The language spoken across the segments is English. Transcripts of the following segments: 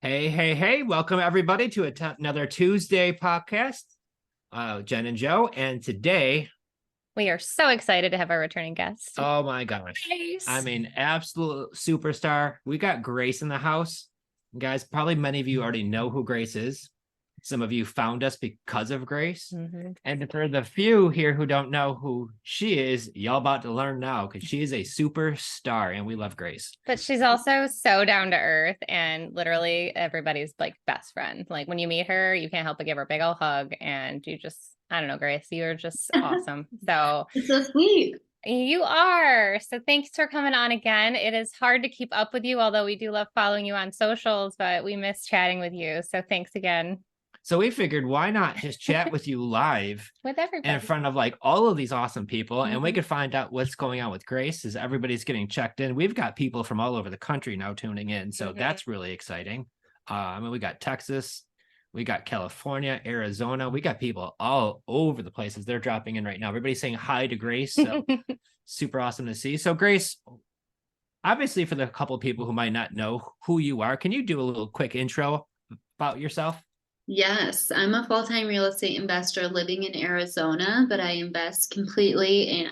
Hey, hey, hey, welcome everybody to another Tuesday podcast. Jen and Joe. And today, We are so excited to have our returning guest. oh my gosh, I Grace. mean, absolute superstar. We got Grace in the house. Guys, probably many of you already know who Grace is. Some of you found us because of Grace. Mm-hmm. And for the few here who don't know who she is, y'all about to learn now because she is a superstar and we love Grace. But she's also so down to earth and literally everybody's like best friend. Like when you meet her, you can't help but give her a big old hug. And you just, I don't know, Grace, you're just awesome. So It's so sweet. you are. So thanks for coming on again. It is hard to keep up with you, although we do love following you on socials, but we miss chatting with you. So thanks again. So we figured, why not just chat with you live With everybody. in front of like all of these awesome people, and we Mhm. could find out what's going on with Grace as everybody's getting checked in. We've got people from all over the country now tuning in, so that's really exciting. I mean, we got Texas, we got California, Arizona, we got people all over the places. They're dropping in right now. Everybody's saying hi to Grace, so super awesome to see. So Grace, obviously for the couple of people who might not know who you are, can you do a little quick intro about yourself? Yes, I'm a full-time real estate investor living in Arizona, but I invest completely in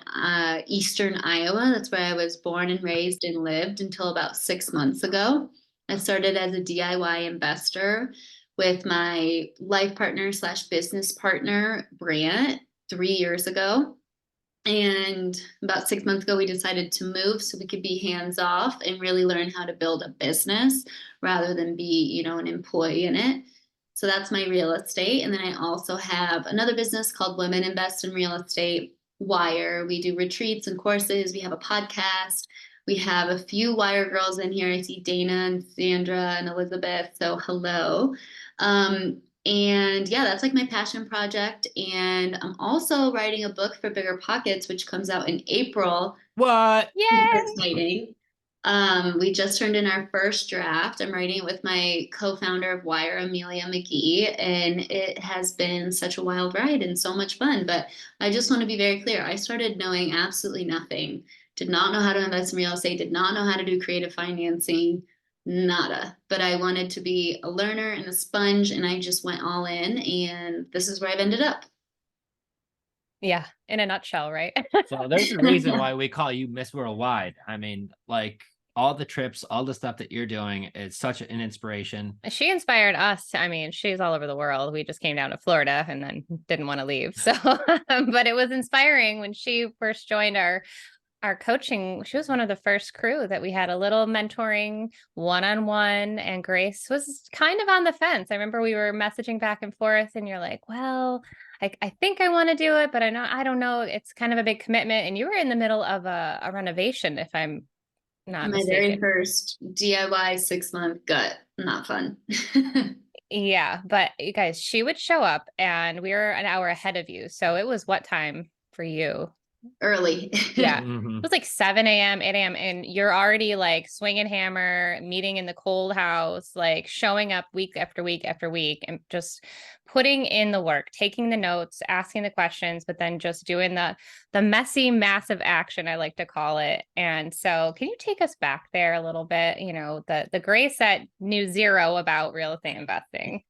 Eastern Iowa. That's where I was born and raised and lived until about 6 months ago. I started as a DIY investor with my life partner slash business partner, Brant, 3 years ago. And about 6 months ago, we decided to move so we could be hands off and really learn how to build a business rather than be, an employee in it. So that's my real estate. And then I also have another business called Women Invest in Real Estate Wire. We do retreats and courses. We have a podcast. We have a few Wire girls in here. I see Dana and Sandra and Elizabeth. So hello. And yeah, that's like my passion project. And I'm also writing a book for Bigger Pockets, which comes out in April. What? Super Yay! exciting. We just turned in our first draft. I'm writing it with my co-founder of Wire, Amelia McGee, and it has been such a wild ride and so much fun. But I just want to be very clear. I started knowing absolutely nothing. Did not know how to invest in real estate, did not know how to do creative financing, nada. But I wanted to be a learner and a sponge, and I just went all in, and this is where I've ended up. Yeah, in a nutshell, right? So there's a reason why we call you Miss Worldwide. I mean, like all the trips, all the stuff that you're doing, it's such an inspiration. She inspired us. I mean, she's all over the world. We just came down to Florida and then didn't want to leave. So, but it was inspiring when she first joined our coaching. She was one of the first crew that we had a little mentoring one-on-one, and Grace was kind of on the fence. I remember we were messaging back and forth and you're like, well, I think I want to do it, but I don't know. It's kind of a big commitment. And you were in the middle of a renovation, if I'm not My very mistaken. first DIY 6 month gut. Not fun. Yeah, but you guys, she would show up and we were an hour ahead of you. So it was what time for you? Early. Yeah. Mhm. It was like 7 a.m., 8 a.m. And you're already like swinging hammer, meeting in the cold house, like showing up week after week after week and just putting in the work, taking the notes, asking the questions, but then just doing the messy, massive action, I like to call it. And so can you take us back there a little bit? The Grace that knew zero about real estate investing.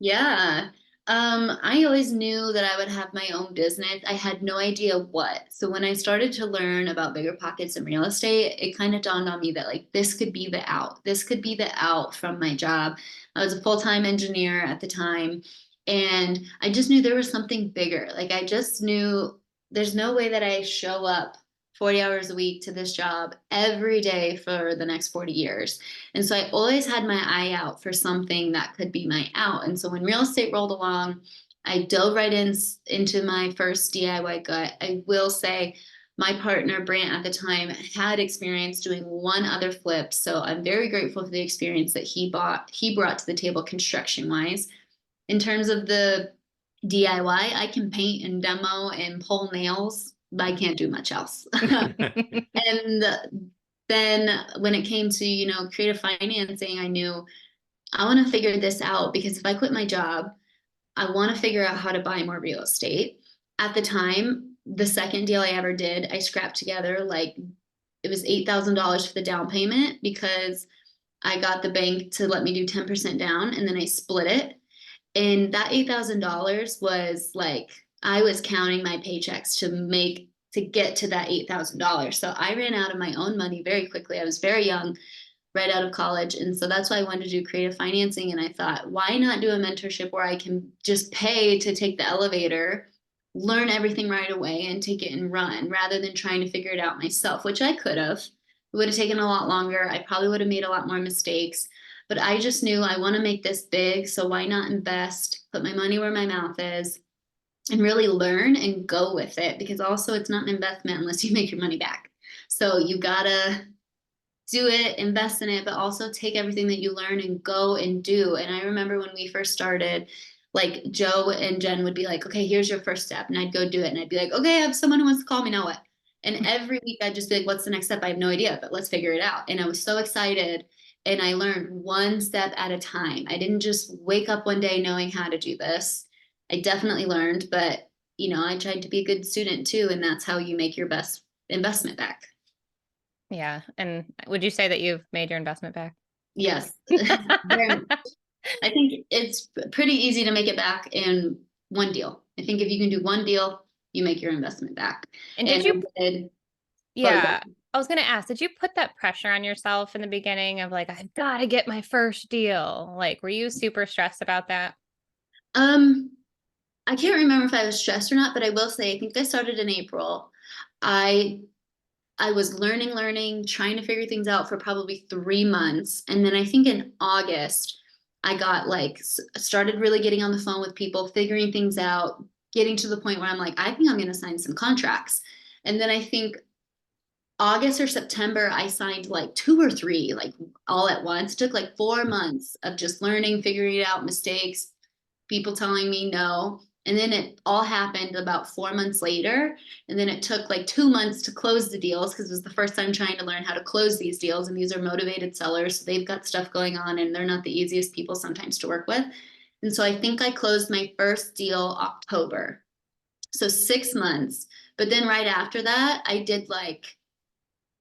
Yeah. I always knew that I would have my own business. I had no idea what. So when I started to learn about Bigger Pockets and real estate, it kind of dawned on me that like this could be the out. This could be the out from my job. I was a full-time engineer at the time, and I just knew there was something bigger. Like I just knew there's no way that I show up 40 hours a week to this job every day for the next 40 years. And so I always had my eye out for something that could be my out. And so when real estate rolled along, I dove right into my first DIY gut. I will say my partner, Brant, at the time had experience doing one other flip. So I'm very grateful for the experience that he brought to the table construction wise. In terms of the DIY, I can paint and demo and pull nails, but I can't do much else. And then when it came to, creative financing, I knew I want to figure this out because if I quit my job, I want to figure out how to buy more real estate. At the time, the second deal I ever did, I scrapped together like it was $8,000 for the down payment because I got the bank to let me do 10% down, and then I split it. And that $8,000 was like, I was counting my paychecks to get to that $8,000. So I ran out of my own money very quickly. I was very young, right out of college. And so that's why I wanted to do creative financing. And I thought, why not do a mentorship where I can just pay to take the elevator, learn everything right away, and take it and run, rather than trying to figure it out myself, which I could have. It would have taken a lot longer. I probably would have made a lot more mistakes. But I just knew I want to make this big. So why not invest, put my money where my mouth is, and really learn and go with it? Because also, it's not an investment unless you make your money back. So you gotta do it, invest in it, but also take everything that you learn and go and do. And I remember when we first started, like Joe and Jen would be like, okay, here's your first step. And I'd go do it. And I'd be like, okay, I have someone who wants to call me, now what? And every week I'd just be like, what's the next step? I have no idea, but let's figure it out. And I was so excited. And I learned one step at a time. I didn't just wake up one day knowing how to do this. I definitely learned, but I tried to be a good student too. And that's how you make your best investment back. Yeah. And would you say that you've made your investment back? Yes. Very much. I think it's pretty easy to make it back in one deal. I think if you can do one deal, you make your investment back. And did you? Sorry, Yeah. I was going to ask, did you put that pressure on yourself in the beginning of like, I've got to get my first deal? Like, were you super stressed about that? I can't remember if I was stressed or not, but I will say I think I started in April. I I was learning, trying to figure things out for probably 3 months. And then I think in August, I got like, started really getting on the phone with people, figuring things out, getting to the point where I'm like, I think I'm going to sign some contracts. And then I think August or September, I signed like 2 or 3, like all at once. It took like 4 months of just learning, figuring it out, mistakes, people telling me no. And then it all happened about 4 months later. And then it took like 2 months to close the deals, because it was the first time trying to learn how to close these deals. And these are motivated sellers. So they've got stuff going on, and they're not the easiest people sometimes to work with. And so I think I closed my first deal October. So 6 months. But then right after that, I did like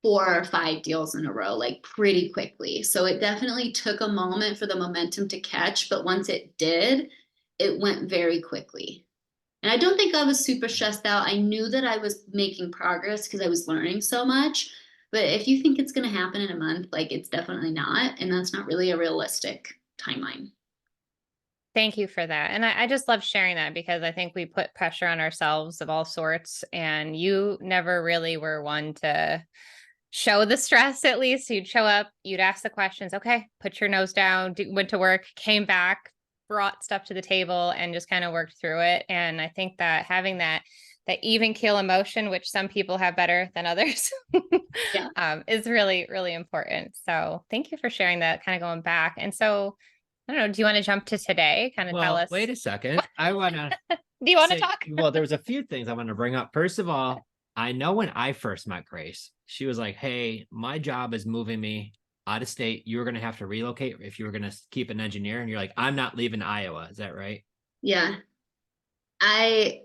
4 or 5 deals in a row, like pretty quickly. So it definitely took a moment for the momentum to catch. But once it did, it went very quickly. And I don't think I was super stressed out. I knew that I was making progress because I was learning so much. But if you think it's going to happen in a month, like, it's definitely not. And that's not really a realistic timeline. Thank you for that. And I just love sharing that, because I think we put pressure on ourselves of all sorts. And you never really were one to show the stress. At least you'd show up, you'd ask the questions. Okay, put your nose down, went to work, came back, brought stuff to the table, and just kind of worked through it. And I think that having that even keel emotion, which some people have better than others, Yeah. is really, really important. So thank you for sharing that, kind of going back. And so, I don't know, do you want to jump to today? Kind of tell Well, us. wait a second. I want to Do you want to say, talk? well, there was a few things I want to bring up. First of all, I know when I first met Grace, she was like, hey, my job is moving me out of state. You're going to have to relocate if you were going to keep an engineer. And you're like, I'm not leaving Iowa. Is that right? Yeah. I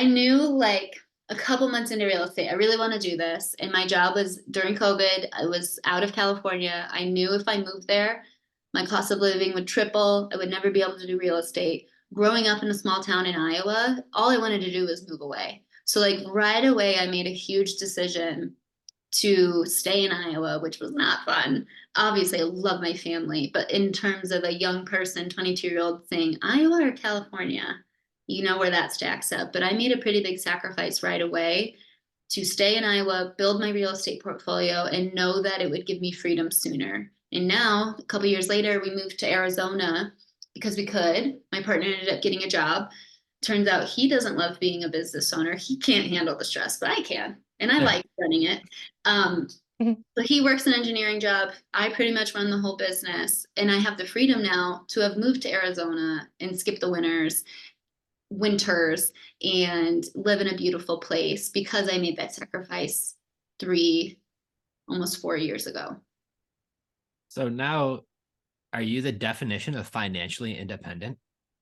knew like a couple months into real estate, I really want to do this. And my job was during COVID. I was out of California. I knew if I moved there, my cost of living would triple. I would never be able to do real estate. Growing up in a small town in Iowa, all I wanted to do was move away. So like right away, I made a huge decision to stay in Iowa, which was not fun. Obviously, I love my family, but in terms of a young person, 22-year-old saying Iowa or California, you know where that stacks up. But I made a pretty big sacrifice right away to stay in Iowa, build my real estate portfolio, and know that it would give me freedom sooner. And now, a couple years later, we moved to Arizona because we could. My partner ended up getting a job. Turns out he doesn't love being a business owner. He can't handle the stress, but I can. And I like running it. So he works an engineering job. I pretty much run the whole business. And I have the freedom now to have moved to Arizona and skip the winters, and live in a beautiful place because I made that sacrifice almost 4 years ago. So now, are you the definition of financially independent?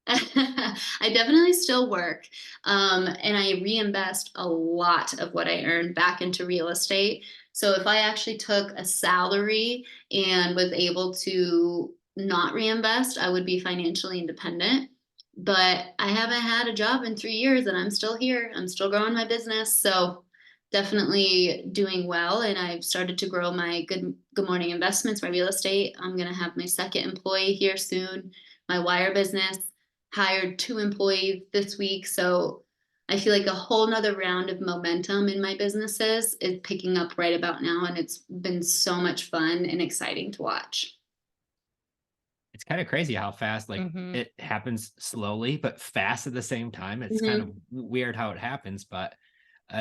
I definitely still work, and I reinvest a lot of what I earn back into real estate. So if I actually took a salary and was able to not reinvest, I would be financially independent. But I haven't had a job in 3 years and I'm still here. I'm still growing my business. So definitely doing well. And I've started to grow my Good Morning Investments, my real estate. I'm going to have my second employee here soon. My wire business hired 2 employees this week. So I feel like a whole nother round of momentum in my businesses is picking up right about now. And it's been so much fun and exciting to watch. It's kind of crazy how fast, like Mhm. it happens slowly, but fast at the same time. It's kind of weird how it happens, but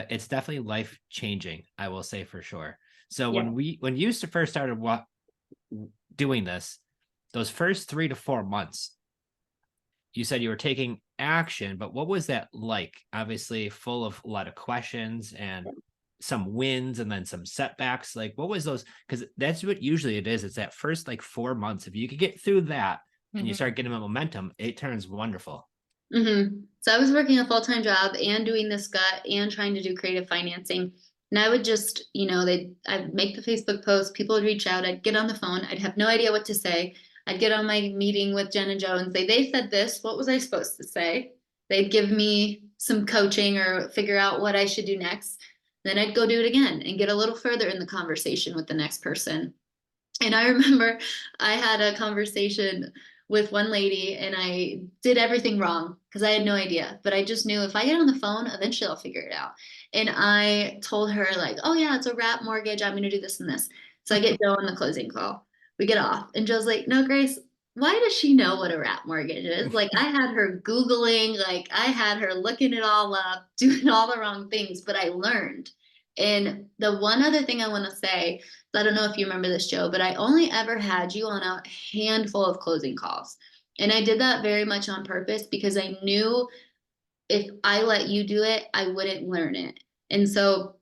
it's definitely life changing, I will say for sure. So Yeah. when you first started doing this, those first 3 to 4 months, you said you were taking action, but what was that like? Obviously, full of a lot of questions and some wins and then some setbacks. Like, what was those? Because that's what usually it is. It's that first like 4 months. If you could get through that and you Mhm. start getting a momentum, it turns wonderful. So I was working a full-time job and doing this gut and trying to do creative financing. And I would just, I'd make the Facebook post, people would reach out, I'd get on the phone, I'd have no idea what to say. I'd get on my meeting with Jenn and Joe and say, they said this, what was I supposed to say? They'd give me some coaching or figure out what I should do next. Then I'd go do it again and get a little further in the conversation with the next person. And I remember I had a conversation with one lady and I did everything wrong because I had no idea. But I just knew if I get on the phone, eventually I'll figure it out. And I told her, like, oh, yeah, it's a wrap mortgage. I'm going to do this and this. So I get Joe on the closing call. We get off. And Joe's like, no, Grace, why does she know what a wrap mortgage is? Like, I had her Googling, like, I had her looking it all up, doing all the wrong things, but I learned. And the one other thing I want to say, I don't know if you remember this, Joe, but I only ever had you on a handful of closing calls. And I did that very much on purpose because I knew if I let you do it, I wouldn't learn it. And so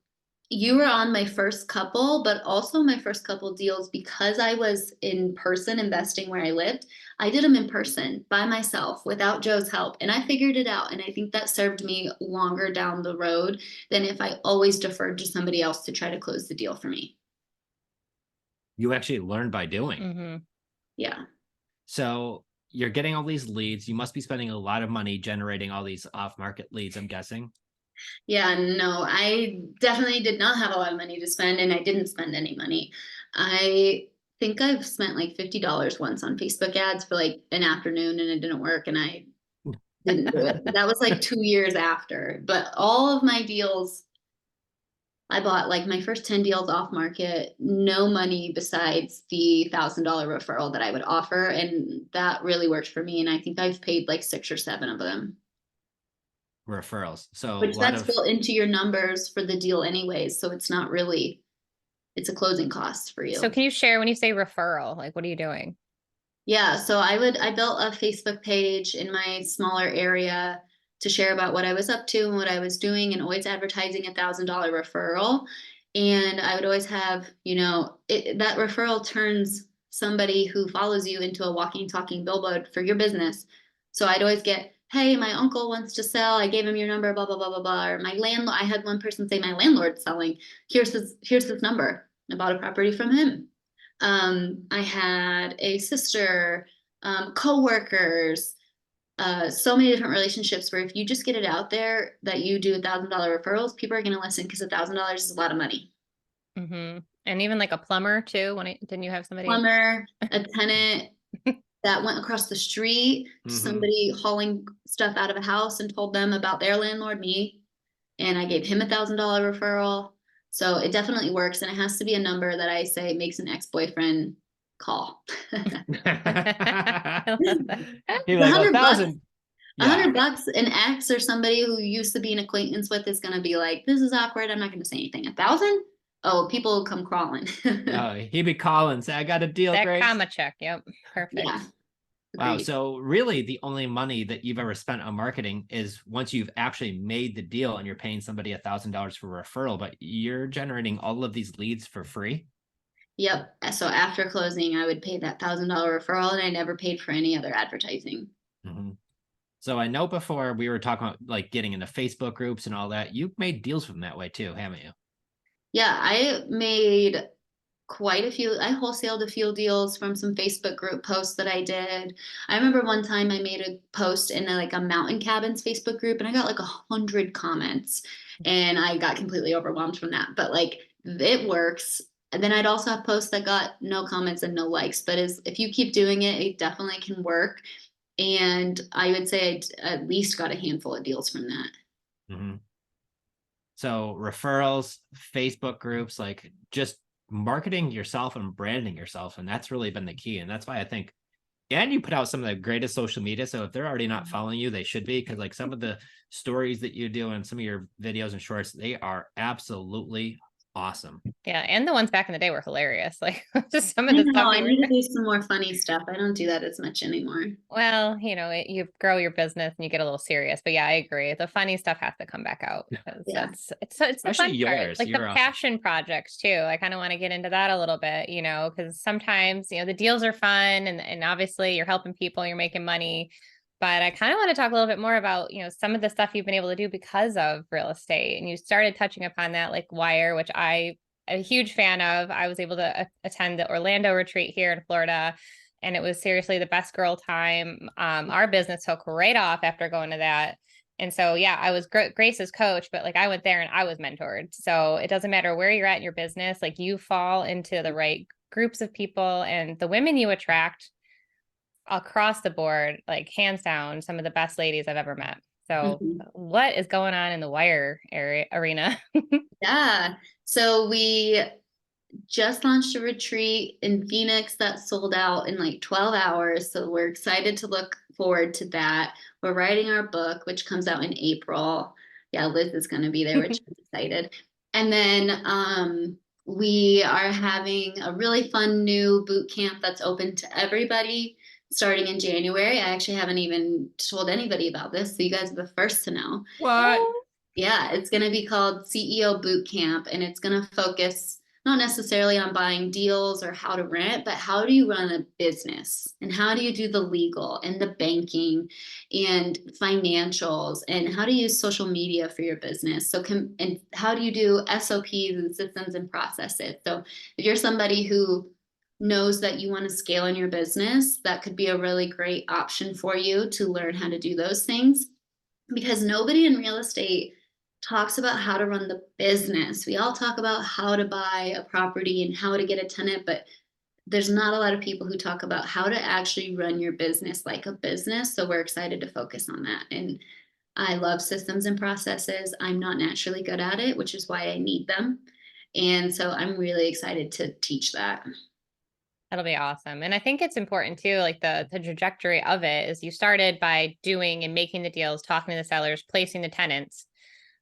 you were on my first couple, but also my first couple deals because I was in person investing where I lived. I did them in person by myself without Joe's help, and I figured it out. And I think that served me longer down the road than if I always deferred to somebody else to try to close the deal for me. You actually learn by doing. Mhm. Yeah. So you're getting all these leads. You must be spending a lot of money generating all these off-market leads, I'm guessing. Yeah, no, I definitely did not have a lot of money to spend, and I didn't spend any money. I think I've spent like $50 once on Facebook ads for like an afternoon, and it didn't work, and I didn't do it. That was like 2 years after. But all of my deals, I bought like my first 10 deals off market, no money besides the $1,000 referral that I would offer. And that really worked for me. And I think I've paid like 6 or 7 of them. Referrals. So a Which lot that's of built into your numbers for the deal anyways. So it's not really, it's a closing cost for So you. can you share when you say referral, like what are you doing? Yeah. So I built a Facebook page in my smaller area to share about what I was up to and what I was doing, and always advertising $1,000 referral. And I would always have, that referral turns somebody who follows you into a walking, talking billboard for your business. So I'd always get, hey, my uncle wants to sell. I gave him your number, blah, blah, blah, blah, blah. Or my landlord, I had one person say, my landlord's selling. Here's his number. I bought a property from him. I had a sister, co-workers, so many different relationships where if you just get it out there that you do $1,000 referrals, people are going to listen because $1,000 is a lot of money. Mhm. And even like a plumber too, didn't you have somebody? Plumber, a tenant that went across the street, somebody hauling stuff out of a house and told them about their landlord, me, and I gave him $1,000 referral. So it definitely works, and it has to be a number that I say makes an ex-boyfriend call. I love that. You're A like hundred bucks, $1,000. a Yeah. hundred bucks, an ex or somebody who used to be an acquaintance with is gonna be like, this is awkward. I'm not gonna say anything. 1,000? Oh, people will come crawling. He'd be calling, say, I got a deal, That Grace. comma check. Yep. Perfect. Yeah, Wow. agreed. So really the only money that you've ever spent on marketing is once you've actually made the deal and you're paying somebody $1,000 for a referral, but you're generating all of these leads for free. Yep. So after closing, I would pay that $1,000 referral, and I never paid for any other advertising. Mhm. So I know before we were talking about like getting into Facebook groups and all that, you've made deals from that way too, haven't you? Yeah, I made quite a few. I wholesaled a few deals from some Facebook group posts that I did. I remember one time I made a post in like a mountain cabins Facebook group, and I got like 100 comments, and I got completely overwhelmed from that. But like it works. And then I'd also have posts that got no comments and no likes. But if you keep doing it, it definitely can work. And I would say I at least got a handful of deals from that. Mm-hmm. So referrals, Facebook groups, like just marketing yourself and branding yourself. And that's really been the key. And that's why I think, and you put out some of the greatest social media. So if they're already not following you, they should be, because like some of the stories that you do and some of your videos and shorts, they are absolutely awesome. Yeah, and the ones back in the day were hilarious. Like just some I of the know stuff I you were need to do some more funny stuff. I don't do that as much anymore. well, you grow your business and you get a little serious. But yeah, I agree. The funny stuff has to come back out because Yeah. it's the Especially fun part. yours. Like the You're awesome. passion projects too. I kind of want to get into that a little bit, because sometimes, the deals are fun and obviously you're helping people, you're making money. But I kind of want to talk a little bit more about, some of the stuff you've been able to do because of real estate. And you started touching upon that, like Wire, which I'm a huge fan of. I was able to attend the Orlando retreat here in Florida, and it was seriously the best girl time. Our business took right off after going to that. And so, yeah, I was Grace's coach, but like I went there and I was mentored. So it doesn't matter where you're at in your business, like you fall into the right groups of people, and the women you attract across the board, like hands down, some of the best ladies I've ever met. So Mhm. what is going on in the Wire arena? Yeah. So we just launched a retreat in Phoenix that sold out in like 12 hours. So we're excited to look forward to that. We're writing our book, which comes out in April. Yeah, Liz is going to be there, which I'm excited. And then we are having a really fun new boot camp that's open to everybody starting in January. I actually haven't even told anybody about this, so you guys are the first to know. What? Yeah, it's going to be called CEO Boot Camp, and it's going to focus not necessarily on buying deals or how to rent, but how do you run a business and how do you do the legal and the banking and financials and how to use social media for your business. And how do you do SOPs and systems and processes. So if you're somebody who knows that you want to scale in your business, that could be a really great option for you to learn how to do those things, because nobody in real estate talks about how to run the business. We all talk about how to buy a property and how to get a tenant, but there's not a lot of people who talk about how to actually run your business like a business. So we're excited to focus on that. And I love systems and processes. I'm not naturally good at it, which is why I need them. And so I'm really excited to teach that. That'll be awesome. And I think it's important too, like the trajectory of it is you started by doing and making the deals, talking to the sellers, placing the tenants,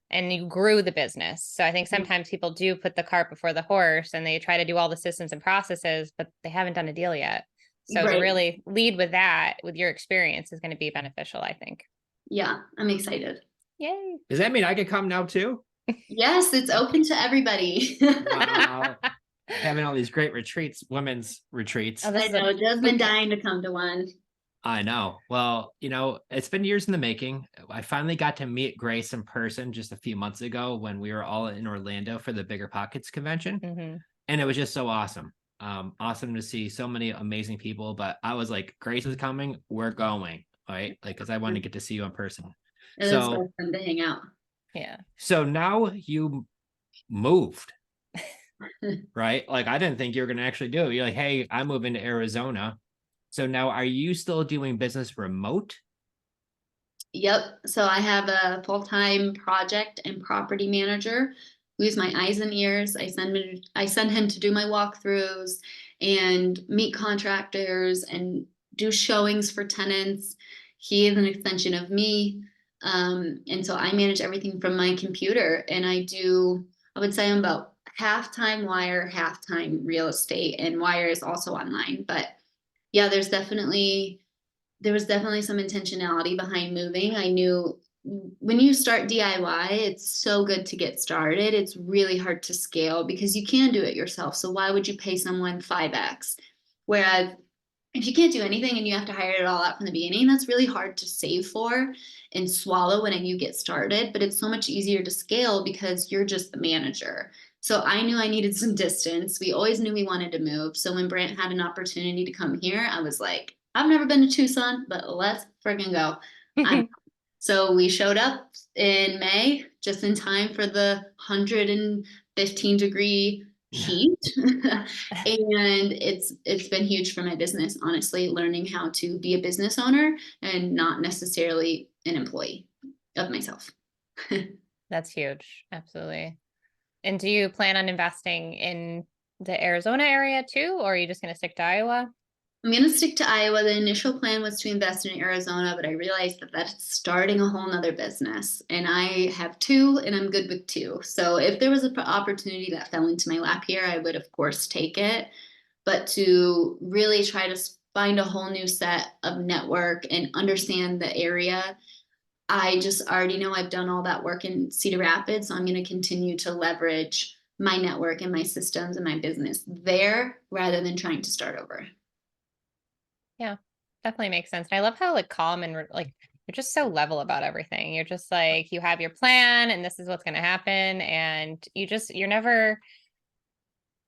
and you grew the business. So I think sometimes people do put the cart before the horse and they try to do all the systems and processes, but they haven't done a deal yet. So to Right. really lead with that, with your experience, is going to be beneficial, I think. Yeah, I'm excited. Yay. Does that mean I could come now too? Yes, it's open to everybody. Wow. Having all these great retreats, women's retreats. Oh, this I is a know, Joe's been boot camp. dying to come to one. I know. Well, it's been years in the making. I finally got to meet Grace in person just a few months ago when we were all in Orlando for the Bigger Pockets convention. Mhm. And it was just so awesome. Awesome to see so many amazing people. But I was like, Grace is coming, we're going, right? Like, because I want to get to see you in person. It was so fun to hang out. Yeah. So now you moved, right? Like, I didn't think you were going to actually do it. You're like, hey, I'm moving to Arizona. So now are you still doing business remote? Yep. So I have a full-time project and property manager who's my eyes and ears. I send him to do my walkthroughs and meet contractors and do showings for tenants. He is an extension of me. And so I manage everything from my computer, and I would say I'm about half-time Wire, half-time real estate, and Wire is also online. But yeah, there was definitely some intentionality behind moving. I knew when you start DIY, it's so good to get started. It's really hard to scale because you can do it yourself. So why would you pay someone 5x? Whereas if you can't do anything and you have to hire it all out from the beginning, that's really hard to save for and swallow when you get started. But it's so much easier to scale because you're just the manager. So I knew I needed some distance. We always knew we wanted to move. So when Brant had an opportunity to come here, I was like, I've never been to Tucson, but let's friggin' go. So we showed up in May, just in time for the 115-degree heat. And it's been huge for my business, honestly, learning how to be a business owner and not necessarily an employee of myself. That's huge. Absolutely. And do you plan on investing in the Arizona area too, or are you just going to stick to Iowa? I'm going to stick to Iowa. The initial plan was to invest in Arizona, but I realized that that's starting a whole nother business. And I have two, and I'm good with two. So if there was an opportunity that fell into my lap here, I would, of course, take it. But to really try to find a whole new set of network and understand the area, I just already know I've done all that work in Cedar Rapids. So I'm going to continue to leverage my network and my systems and my business there rather than trying to start over. Yeah, definitely makes sense. And I love how like calm and like you're just so level about everything. You're just like, you have your plan and this is what's going to happen. And you're never,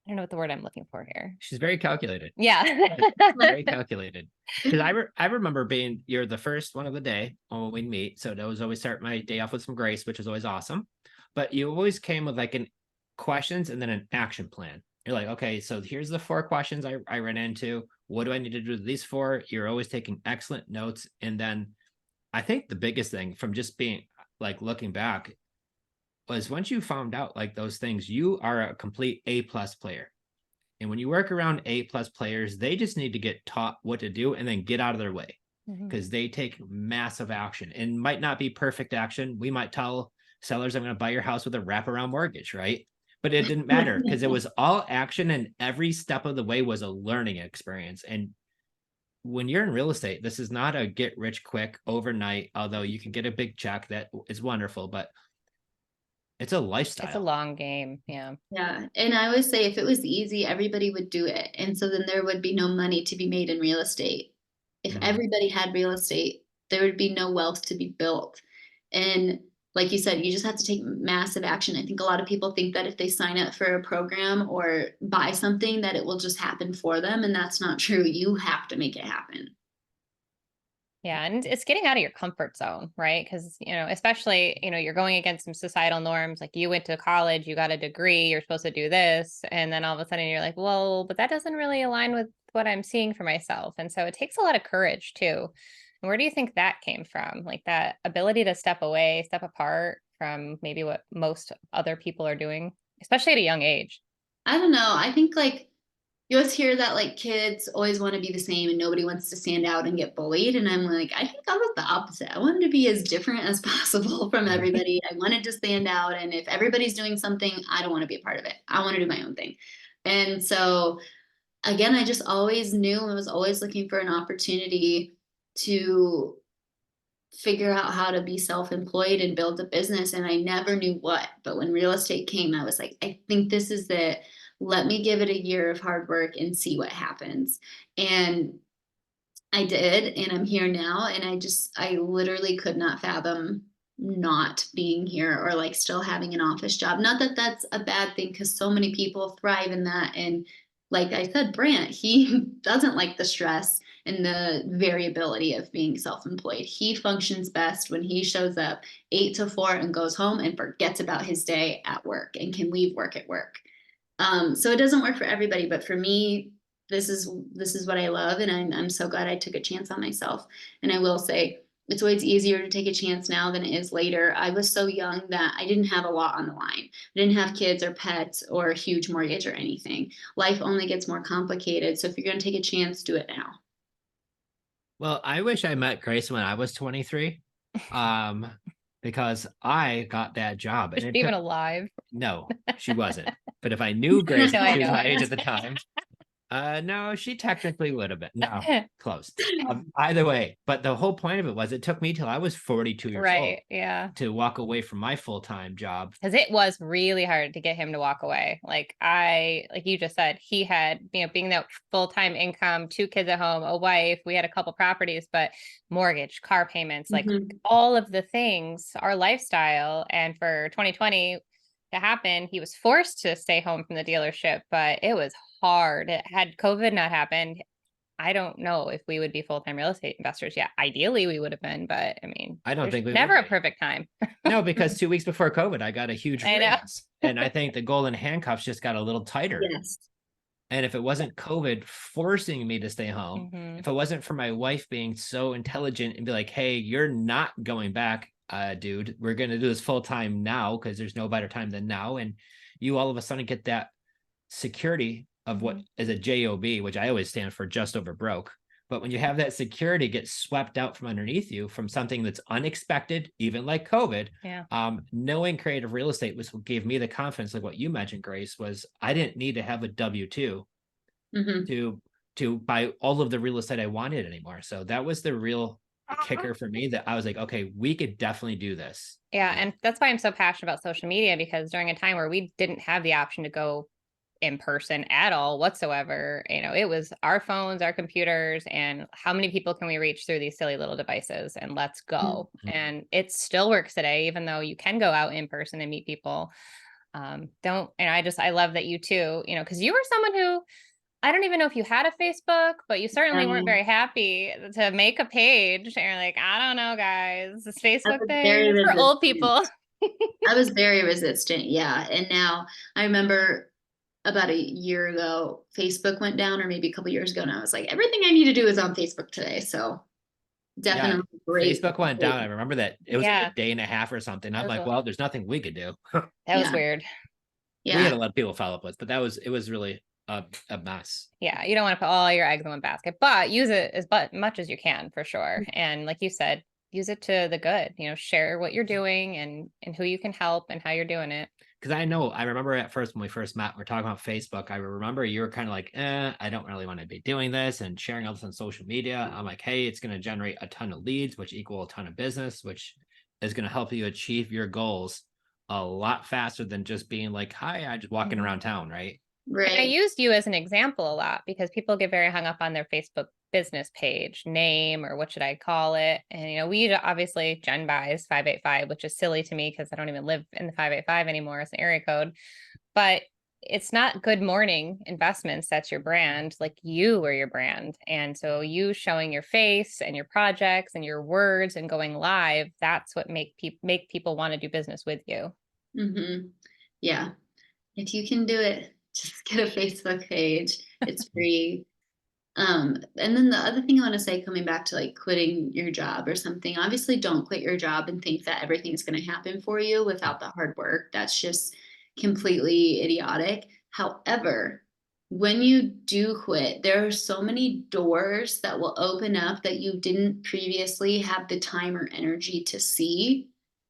I don't know what the word I'm looking for here. She's very calculated. Yeah. Very calculated. Because I remember you're the first one of the day when we meet. So that was always start my day off with some grace, which was always awesome. But you always came with like questions and then an action plan. You're like, okay, so here's the 4 questions I ran into. What do I need to do with these 4? You're always taking excellent notes. And then I think the biggest thing from just being like looking back was once you found out like those things, you are a complete A+ player. And when you work around A+ players, they just need to get taught what to do and then get out of their way because they take massive action and might not be perfect action. We might tell sellers, I'm going to buy your house with a wraparound mortgage, right? But it didn't matter because it was all action and every step of the way was a learning experience. And when you're in real estate, this is not a get rich quick overnight, although you can get a big check that is wonderful, but it's a lifestyle. It's a long game. Yeah. Yeah. And I always say if it was easy, everybody would do it. And so then there would be no money to be made in real estate. If everybody had real estate, there would be no wealth to be built. And like you said, you just have to take massive action. I think a lot of people think that if they sign up for a program or buy something, that it will just happen for them. And that's not true. You have to make it happen. Yeah. And it's getting out of your comfort zone, right? Because, especially, you're going against some societal norms. Like you went to college, you got a degree, you're supposed to do this. And then all of a sudden you're like, well, but that doesn't really align with what I'm seeing for myself. And so it takes a lot of courage too. And where do you think that came from? Like that ability to step away, step apart from maybe what most other people are doing, especially at a young age? I don't know. I think like you always hear that like kids always want to be the same and nobody wants to stand out and get bullied. And I'm like, I think I was the opposite. I wanted to be as different as possible from everybody. I wanted to stand out. And if everybody's doing something, I don't want to be a part of it. I want to do my own thing. And so again, I just always knew I was always looking for an opportunity to figure out how to be self-employed and build a business. And I never knew what, but when real estate came, I was like, I think this is it. Let me give it a year of hard work and see what happens. And I did, and I'm here now. And I literally could not fathom not being here or like still having an office job. Not that that's a bad thing because so many people thrive in that. And like I said, Brant, he doesn't like the stress and the variability of being self-employed. He functions best when he shows up 8 to 4 and goes home and forgets about his day at work and can leave work at work. So it doesn't work for everybody, but for me, this is what I love, and I'm so glad I took a chance on myself. And I will say, it's always easier to take a chance now than it is later. I was so young that I didn't have a lot on the line. I didn't have kids or pets or a huge mortgage or anything. Life only gets more complicated. So if you're going to take a chance, do it now. Well, I wish I met Grace when I was 23. Because I got that job. Is she even alive? No, she wasn't. But if I knew Grace, No, she I was know. my age at the time. No, she technically would have been. No, close. Either way, but the whole point of it was it took me till I was 42 years old Right. Yeah. to walk away from my full-time job. Because it was really hard to get him to walk away. Like you just said, he had, being that full-time income, 2 kids at home, a wife, we had a couple properties, but mortgage, car payments, like all of the things, our lifestyle. And for 2020, to happen, he was forced to stay home from the dealership, but it was hard. Had COVID not happened, I don't know if we would be full-time real estate investors yet. Ideally, we would have been, but I mean, I don't there's think we never would a be. perfect time. No, because 2 weeks before COVID, I got a huge I know. raise. And I think the golden handcuffs just got a little tighter. Yes. And if it wasn't COVID forcing me to stay home, Mhm. if it wasn't for my wife being so intelligent and be like, hey, you're not going back, dude, we're going to do this full time now because there's no better time than now. And you all of a sudden get that security of what is a JOB, which I always stand for just over broke. But when you have that security get swept out from underneath you from something that's unexpected, even like COVID, Yeah. knowing creative real estate was what gave me the confidence, like what you mentioned, Grace, was I didn't need to have a W-2 to buy all of the real estate I wanted anymore. So that was the real kicker for me, that I was like, okay, we could definitely do this. Yeah. And that's why I'm so passionate about social media, because during a time where we didn't have the option to go in person at all whatsoever, it was our phones, our computers, and how many people can we reach through these silly little devices, and let's go. And it still works today, even though you can go out in person and meet people. I love that you too, because you were someone who, I don't even know if you had a Facebook, but you certainly weren't very happy to make a page. And you're like, I don't know, guys, this Facebook thing is for old people. I was very resistant. Yeah. And now I remember about a year ago, Facebook went down, or maybe a couple years ago. And I was like, everything I need to do is on Facebook today. So definitely great. Facebook went down. I remember that it was like Yeah. a day and a half or something. I'm like, well, there's nothing we could do. That was weird. We had a lot of people follow up with, but it was really a mess. Yeah, you don't want to put all your eggs in one basket, but use it as much as you can, for sure. And like you said, use it to the good, share what you're doing and who you can help and how you're doing it. Because I remember at first when we first met, we're talking about Facebook. I remember you were kind of like, I don't really want to be doing this and sharing all this on social media. I'm like, hey, it's going to generate a ton of leads, which equal a ton of business, which is going to help you achieve your goals a lot faster than just being like, hi, I just walking around town, right? Right. And I used you as an example a lot because people get very hung up on their Facebook business page name, or what should I call it? And, we obviously Jenn buys 585, which is silly to me because I don't even live in the 585 anymore as an area code, but it's not Good Morning Investments. That's your brand. Like, you are your brand. And so you showing your face and your projects and your words and going live, that's what make people want to do business with you. Yeah. If you can do it, just get a Facebook page. It's free. And then the other thing I want to say, coming back to like quitting your job or something, obviously don't quit your job and think that everything's going to happen for you without the hard work. That's just completely idiotic. However, when you do quit, there are so many doors that will open up that you didn't previously have the time or energy to see,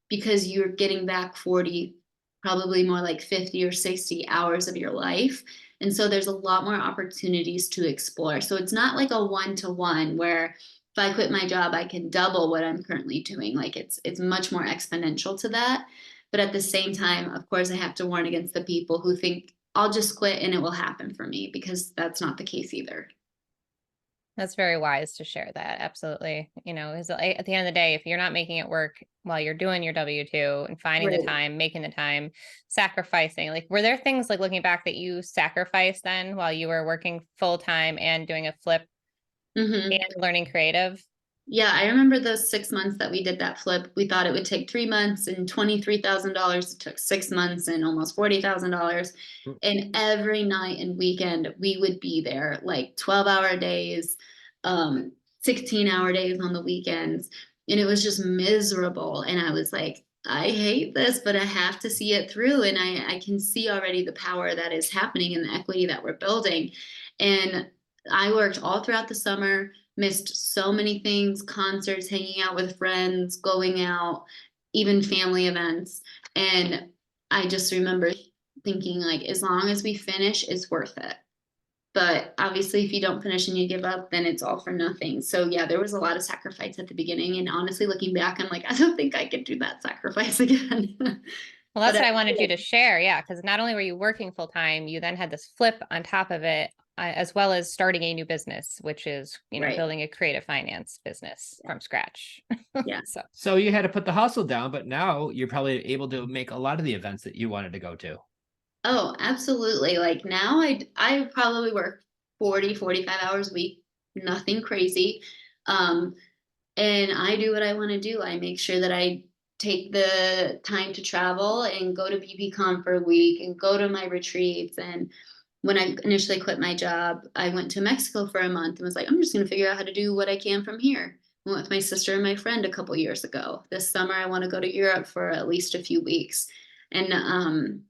because you're getting back 40, probably more like 50 or 60 hours of your life. And so there's a lot more opportunities to explore. So it's not like a one-to-one where if I quit my job, I can double what I'm currently doing. Like it's much more exponential to that. But at the same time, of course, I have to warn against the people who think I'll just quit and it will happen for me, because that's not the case either. That's very wise to share that. Absolutely. Is at the end of the day, if you're not making it work while you're doing your W-2 and finding the time, making the time, sacrificing, like, were there things, like, looking back, that you sacrificed then while you were working full time and doing a flip and learning creative? Yeah, I remember those 6 months that we did that flip. We thought it would take 3 months and $23,000. It took 6 months and almost $40,000. And every night and weekend, we would be there, like 12-hour days, 16-hour days on the weekends. And it was just miserable. And I was like, I hate this, but I have to see it through. And I can see already the power that is happening and the equity that we're building. And I worked all throughout the summer, missed so many things, concerts, hanging out with friends, going out, even family events. And I just remember thinking, like, as long as we finish, it's worth it. But obviously, if you don't finish and you give up, then it's all for nothing. So yeah, there was a lot of sacrifice at the beginning. And honestly, looking back, I'm like, I don't think I could do that sacrifice again. Well, that's what I wanted you to share. Yeah. Because not only were you working full time, you then had this flip on top of it. as well as starting a new business, which is, Right. building a creative finance business from scratch. Yeah. So you had to put the hustle down, but now you're probably able to make a lot of the events that you wanted to go to. Oh, absolutely. Like now I probably work 40, 45 hours a week, nothing crazy. Um, and I do what I want to do. I make sure that I take the time to travel and go to BPCon for a week and go to my retreats. And when I initially quit my job, I went to Mexico for a month and was like, I'm just going to figure out how to do what I can from here. I went with my sister and my friend a couple years ago. This summer, I want to go to Europe for at least a few weeks. And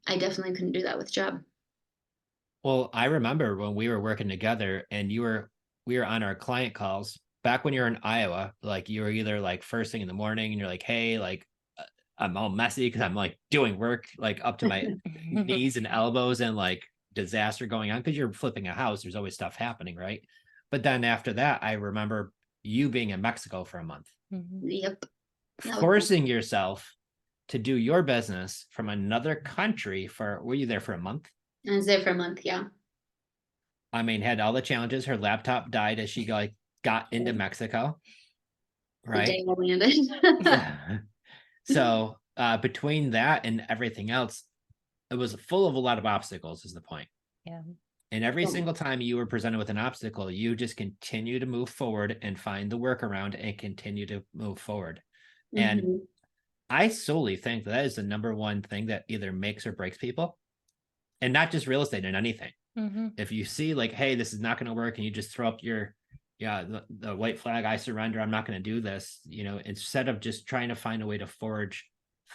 I definitely couldn't do that with a job. Well, I remember when we were working together and we were on our client calls back when you were in Iowa, like you were either like first thing in the morning and you're like, hey, like I'm all messy because I'm like doing work like up to my knees and elbows and like disaster going on because you're flipping a house. There's always stuff happening, right? But then after that, I remember you being in Mexico for a month, Yep. forcing yourself to do your business from another country for, were you there for a month? I was there for a month. Yeah. I mean, had all the challenges. Her laptop died as she got into Mexico, The right? day I landed. So between that and everything else, it was full of a lot of obstacles, is the point. Yeah. And every single time you were presented with an obstacle, you just continue to move forward and find the workaround and continue to move forward. And Mhm. I solely think that is the number one thing that either makes or breaks people, and not just real estate, in anything. If you see like, hey, this is not going to work, and you just throw up your the white flag, I surrender, I'm not going to do this, instead of just trying to find a way to forge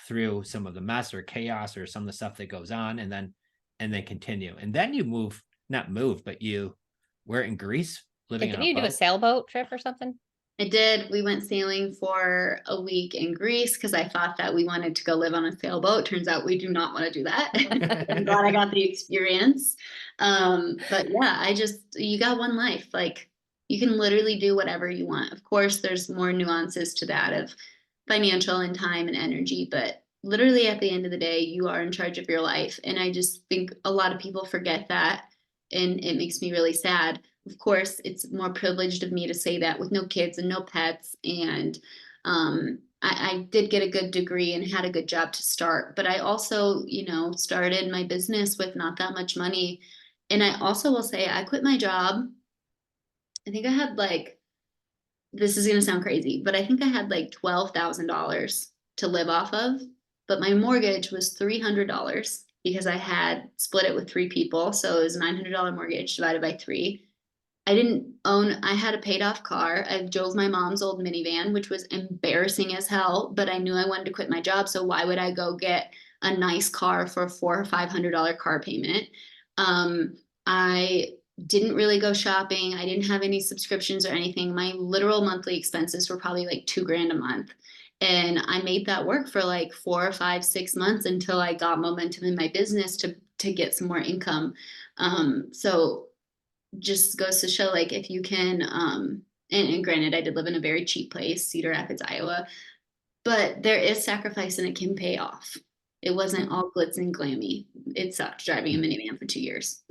through some of the mess or chaos or some of the stuff that goes on, and then continue, and then you not move, but you were in Greece living Didn't on a you do a boat. sailboat trip or something? I did. We went sailing for a week in Greece because I thought that we wanted to go live on a sailboat. Turns out we do not want to do that. I'm glad I got the experience. But yeah, you got one life. Like you can literally do whatever you want. Of course, there's more nuances to that of financial and time and energy, but literally at the end of the day, you are in charge of your life. And I just think a lot of people forget that. And it makes me really sad. Of course, it's more privileged of me to say that with no kids and no pets. And I did get a good degree and had a good job to start. But I also, started my business with not that much money. And I also will say I quit my job. I think I had this is going to sound crazy, but I think I had like $12,000 to live off of. But my mortgage was $300 because I had split it with three people. So it was a $900 mortgage divided by three. I had a paid off car. I drove my mom's old minivan, which was embarrassing as hell, but I knew I wanted to quit my job. So why would I go get a nice car for a $400 or $500 car payment? I didn't really go shopping. I didn't have any subscriptions or anything. My literal monthly expenses were probably like $2,000 a month. And I made that work for like 4 or 5, 6 months until I got momentum in my business to get some more income. So just goes to show like if you can and granted I did live in a very cheap place, Cedar Rapids, Iowa, but there is sacrifice and it can pay off. It wasn't all glitz and glammy. It sucked driving a minivan for 2 years.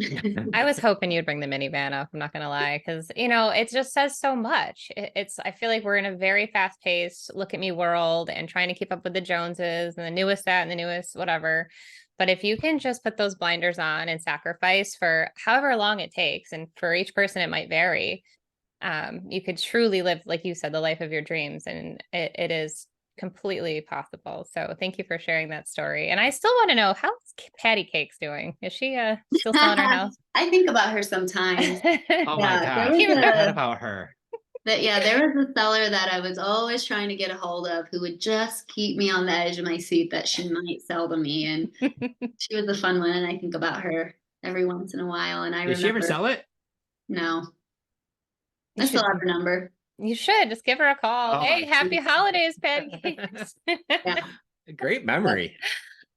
I was hoping you'd bring the minivan up. I'm not going to lie. Cause it just says so much. I feel like we're in a very fast paced look at me world and trying to keep up with the Joneses and the newest that and the newest whatever. But if you can just put those blinders on and sacrifice for however long it takes, and for each person it might vary, you could truly live, like you said, the life of your dreams. And it is completely possible. So thank you for sharing that story. And I still want to know, how's Patty Cakes doing? Is she still selling her house? I think about her sometimes. Oh my Yeah, gosh, I forgot about her. There was a seller that I was always trying to get a hold of who would just keep me on the edge of my seat that she might sell to me. And she was a fun one. And I think about her every once in a while. And I Did she ever sell it? No. I still have her number. You should just give her a call. Oh, Hey, happy holidays, Patty. Yeah. Great memory.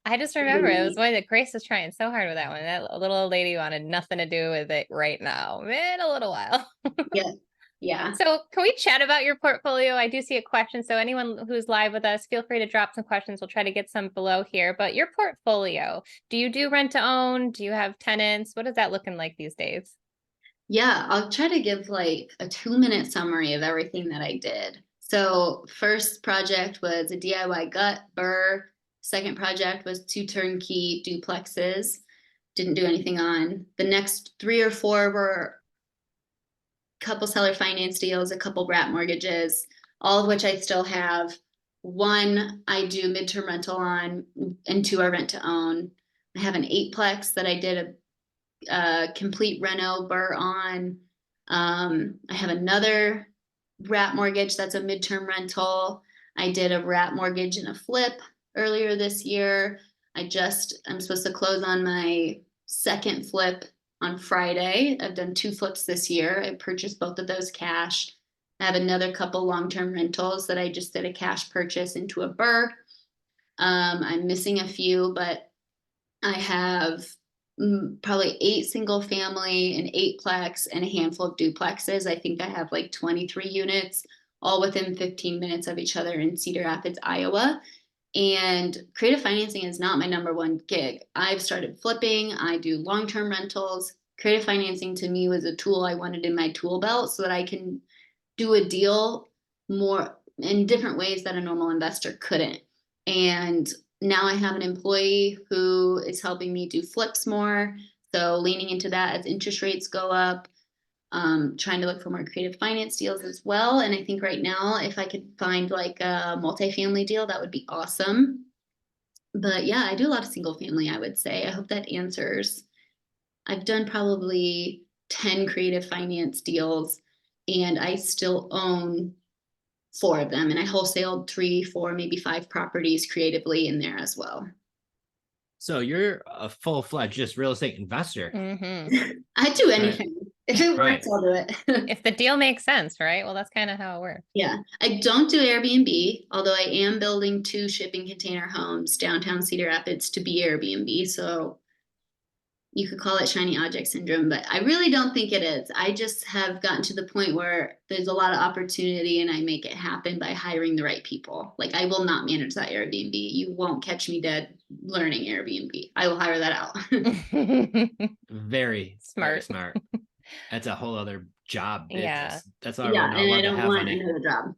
I just remember it was one that Grace was trying so hard with that one. That little old lady wanted nothing to do with it right now. In a little while. Yeah. Yeah. So can we chat about your portfolio? I do see a question. So anyone who's live with us, feel free to drop some questions. We'll try to get some below here. But your portfolio, do you do rent to own? Do you have tenants? What is that looking like these days? Yeah, I'll try to give like a 2-minute summary of everything that I did. So first project was a DIY gut burr. Second project was 2 turnkey duplexes. Didn't do anything on. The next 3 or 4 were couple seller finance deals, a couple wrap mortgages, all of which I still have. One I do midterm rental on, and 2 are rent to own. I have an 8-plex that I did a complete reno burr on. I have another wrap mortgage that's a midterm rental. I did a wrap mortgage and a flip earlier this year. I'm supposed to close on my second flip on Friday. I've done 2 flips this year. I purchased both of those cash. I have another couple long-term rentals that I just did a cash purchase into a burr. I'm missing a few, but I have probably 8 single family, an 8-plex, and a handful of duplexes. I think I have like 23 units, all within 15 minutes of each other in Cedar Rapids, Iowa. And creative financing is not my number one gig. I've started flipping, I do long-term rentals. Creative financing to me was a tool I wanted in my tool belt so that I can do a deal more in different ways that a normal investor couldn't. And now I have an employee who is helping me do flips more. So leaning into that as interest rates go up, trying to look for more creative finance deals as well. And I think right now, if I could find like a multifamily deal, that would be awesome. But yeah, I do a lot of single family, I would say. I hope that answers. I've done probably 10 creative finance deals, and I still own 4 of them. And I wholesaled 3, 4, maybe 5 properties creatively in there as well. So you're a full-fledged just real estate investor. I'd do anything. If it works, I'll do it. If the deal makes sense, right? Well, that's kind of how it works. Yeah. I don't do Airbnb, although I am building 2 shipping container homes downtown Cedar Rapids to be Airbnb. So you could call it shiny object syndrome, but I really don't think it is. I just have gotten to the point where there's a lot of opportunity and I make it happen by hiring the right people. Like I will not manage that Airbnb. You won't catch me dead learning Airbnb. I will hire that out. Very Smart. smart. That's a whole other job. Yeah. That's why Yeah, we're not and I allowed to don't have want any. another job.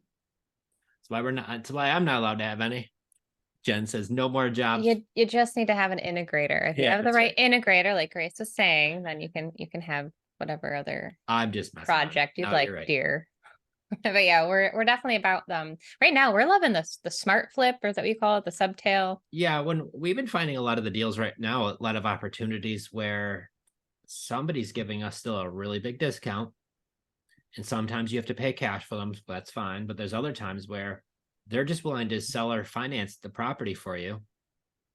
That's why I'm not allowed to have any. Jen says no more jobs. You just need to have an integrator. If you Yeah, have the that's right integrator, like Grace was saying, then you can have whatever other I'm just messing project you'd No, like, you're right. dear. But yeah, we're definitely about them right now. We're loving the smart flip, or is that what you call it, the subtail? Yeah, when we've been finding a lot of the deals right now, a lot of opportunities where somebody's giving us still a really big discount. And sometimes you have to pay cash for them, so that's fine. But there's other times where they're just willing to sell or finance the property for you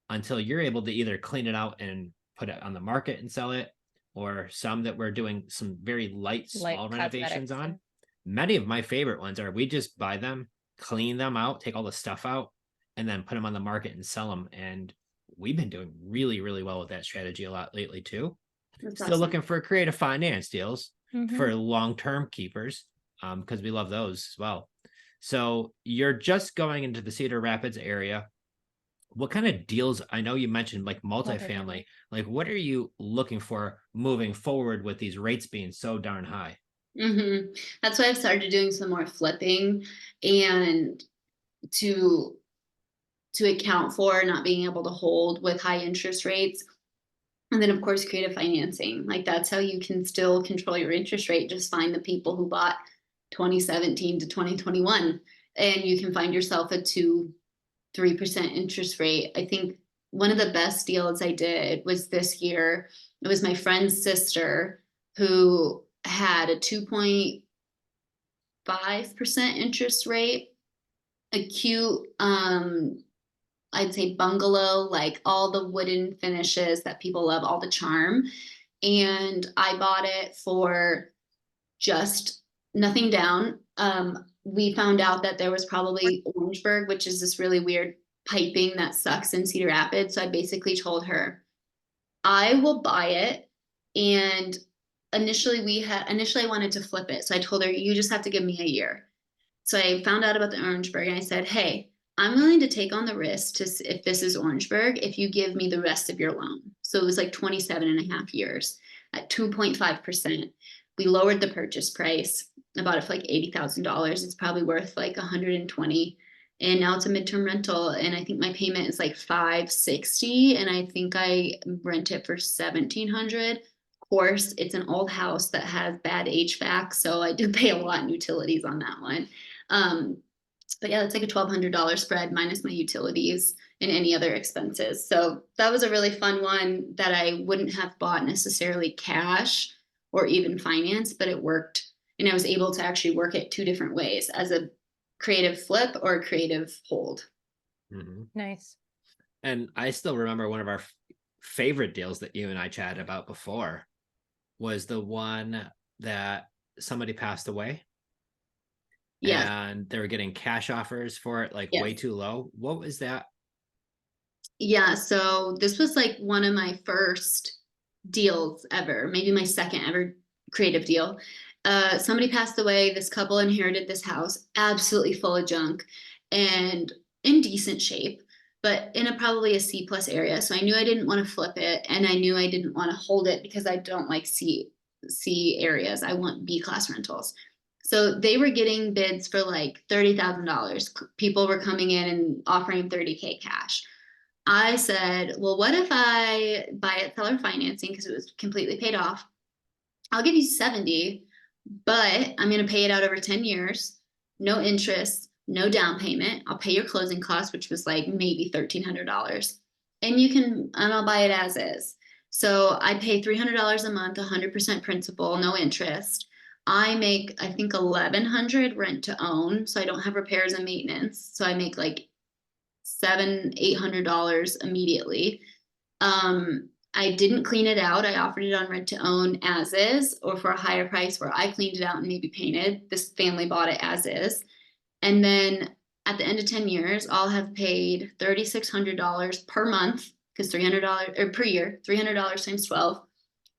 until you're able to either clean it out and put it on the market and sell it, or some that we're doing some very light, small renovations on. Stuff. Many of my favorite ones are we just buy them, clean them out, take all the stuff out, and then put them on the market and sell them. And we've been doing really, really well with that strategy a lot lately too. That's Still awesome. looking for creative finance deals for long-term keepers, because we love those as well. So you're just going into the Cedar Rapids area. What kind of deals? I know you mentioned like multifamily. Like, what are you looking for moving forward with these rates being so darn high? That's why I've started doing some more flipping, and to account for not being able to hold with high interest rates. And then of course, creative financing. Like that's how you can still control your interest rate. Just find the people who bought 2017 to 2021, and you can find yourself a 2-3% interest rate. I think one of the best deals I did was this year. It was my friend's sister who had a 2.5% interest rate, a cute I'd say bungalow, like all the wooden finishes that people love, all the charm. And I bought it for just nothing down. We found out that there was probably Orangeburg, which is this really weird piping that sucks in Cedar Rapids. So I basically told her, I will buy it. And initially I wanted to flip it. So I told her, you just have to give me a year. So I found out about the Orangeburg and I said, hey, I'm willing to take on the risk if this is Orangeburg, if you give me the rest of your loan. So it was like 27 and a half years at 2.5%. We lowered the purchase price. I bought it for like $80,000. It's probably worth like 120. And now it's a midterm rental. And I think my payment is like $560. And I think I rent it for $1,700. Of course, it's an old house that has bad HVAC. So I do pay a lot in utilities on that one. But yeah, it's like a $1,200 spread minus my utilities and any other expenses. So that was a really fun one that I wouldn't have bought necessarily cash or even finance, but it worked. And I was able to actually work it 2 different ways, as a creative flip or a creative hold. Nice. And I still remember one of our favorite deals that you and I chatted about before was the one that somebody passed away. Yes. And they were getting cash offers for it, like Yes. way too low. What was that? Yeah, so this was like one of my first deals ever, maybe my second ever creative deal. Somebody passed away. This couple inherited this house, absolutely full of junk and in decent shape, but in probably a C plus area. So I knew I didn't want to flip it, and I knew I didn't want to hold it because I don't like C areas. I want B class rentals. So they were getting bids for like $30,000. People were coming in and offering 30K cash. I said, well, what if I buy it seller financing, because it was completely paid off? I'll give you 70, but I'm going to pay it out over 10 years, no interest, no down payment. I'll pay your closing costs, which was like maybe $1,300. And I'll buy it as is. So I pay $300 a month, 100% principal, no interest. I make, I think, 1,100 rent to own. So I don't have repairs and maintenance. So I make like $700-800 immediately. I didn't clean it out. I offered it on rent to own as is, or for a higher price where I cleaned it out and maybe painted. This family bought it as is. And then at the end of 10 years, I'll have paid $3,600 per month, because $300 or per year, $300 times 12.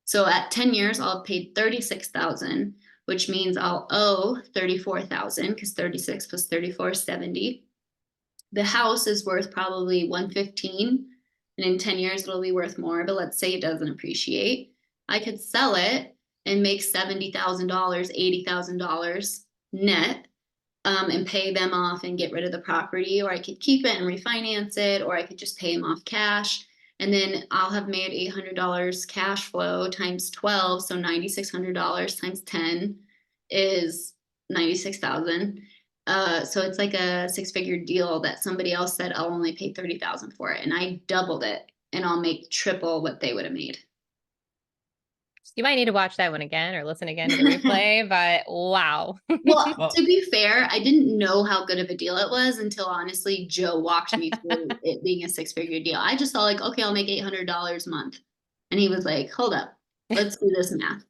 So at 10 years, I'll have paid $36,000, which means I'll owe $34,000, because 36 plus 34 is 70. The house is worth probably 115, and in 10 years it'll be worth more, but let's say it doesn't appreciate. I could sell it and make $70,000, $80,000 net, and pay them off and get rid of the property, or I could keep it and refinance it, or I could just pay them off cash. And then I'll have made $800 cash flow times 12. So $9,600 times 10 is 96,000. So it's like a 6-figure deal that somebody else said, I'll only pay 30,000 for it. And I doubled it, and I'll make triple what they would have made. You might need to watch that one again or listen again to the replay, but wow. Well, to be fair, I didn't know how good of a deal it was until honestly Joe walked me through it being a 6-figure deal. I just thought like, okay, I'll make $800 a month. And he was like, hold up, let's do this math.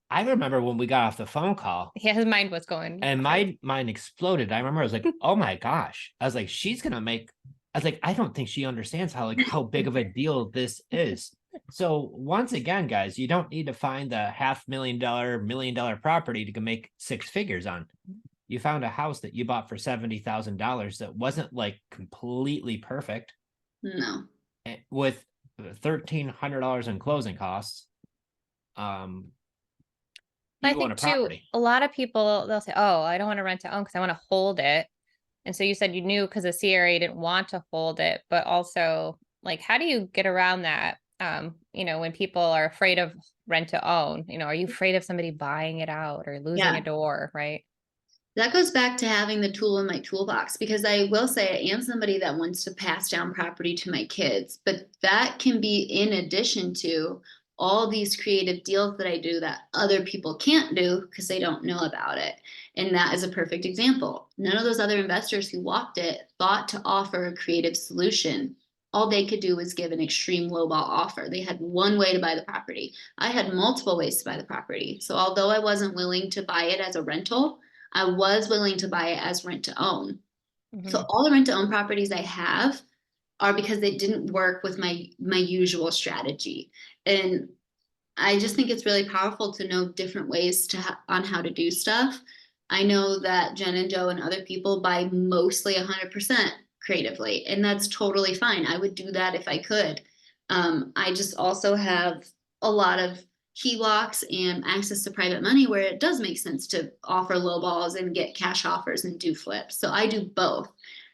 I remember when we got off the phone call. Yeah, his mind was going. And my mind exploded. I remember I was like, oh my gosh. I was like, she's gonna make, I was like, I don't think she understands how big of a deal this is. So once again, guys, you don't need to find the $500,000, $1 million property to make 6 figures on. You found a house that you bought for $70,000 that wasn't like completely perfect. No. With $1,300 in closing costs. I think too, a lot of people, they'll say, oh, I don't want to rent to own because I want to hold it. And so you said you knew because of CRA you didn't want to hold it, but also like, how do you get around that? When people are afraid of rent to own, are you afraid of somebody buying it out or losing a door, right? That goes back to having the tool in my toolbox, because I will say I am somebody that wants to pass down property to my kids, but that can be in addition to all these creative deals that I do that other people can't do because they don't know about it. And that is a perfect example. None of those other investors who walked it thought to offer a creative solution. All they could do was give an extreme lowball offer. They had one way to buy the property. I had multiple ways to buy the property. So although I wasn't willing to buy it as a rental, I was willing to buy it as rent to own. Mm-hmm. So all the rent to own properties I have are because they didn't work with my usual strategy. And I just think it's really powerful to know different ways on how to do stuff. I know that Jenn and Joe and other people buy mostly 100% creatively, and that's totally fine. I would do that if I could. I just also have a lot of HELOCs and access to private money where it does make sense to offer low balls and get cash offers and do flips. So I do both.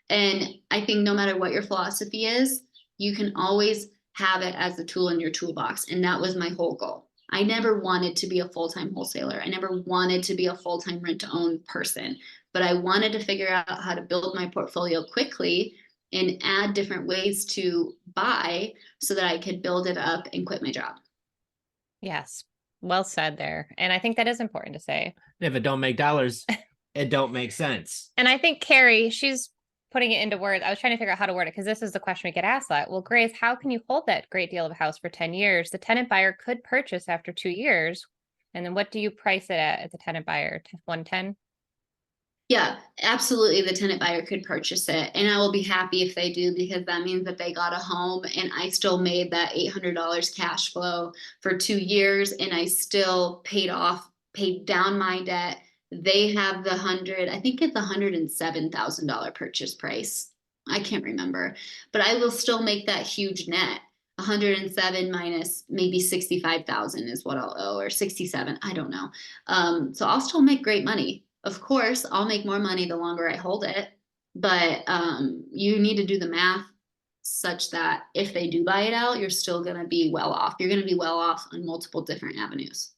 And I think no matter what your philosophy is, you can always have it as a tool in your toolbox. And that was my whole goal. I never wanted to be a full-time wholesaler. I never wanted to be a full-time rent-to-own person, but I wanted to figure out how to build my portfolio quickly and add different ways to buy so that I could build it up and quit my job. Yes. Well said there. And I think that is important to say. If it don't make dollars, it don't make sense. And I think Carrie, she's putting it into words. I was trying to figure out how to word it because this is the question we get asked a lot. Well, Grace, how can you hold that great deal of a house for 10 years? The tenant buyer could purchase after 2 years. And then what do you price it at the tenant buyer? 110? Yeah, absolutely. The tenant buyer could purchase it. And I will be happy if they do, because that means that they got a home and I still made that $800 cash flow for 2 years and I still paid down my debt. They have I think it's $107,000 purchase price. I can't remember, but I will still make that huge net. 107 minus maybe 65,000 is what I'll owe, or 67. I don't know. So I'll still make great money. Of course, I'll make more money the longer I hold it, but you need to do the math such that if they do buy it out, you're still going to be well off. You're going to be well off on multiple different avenues.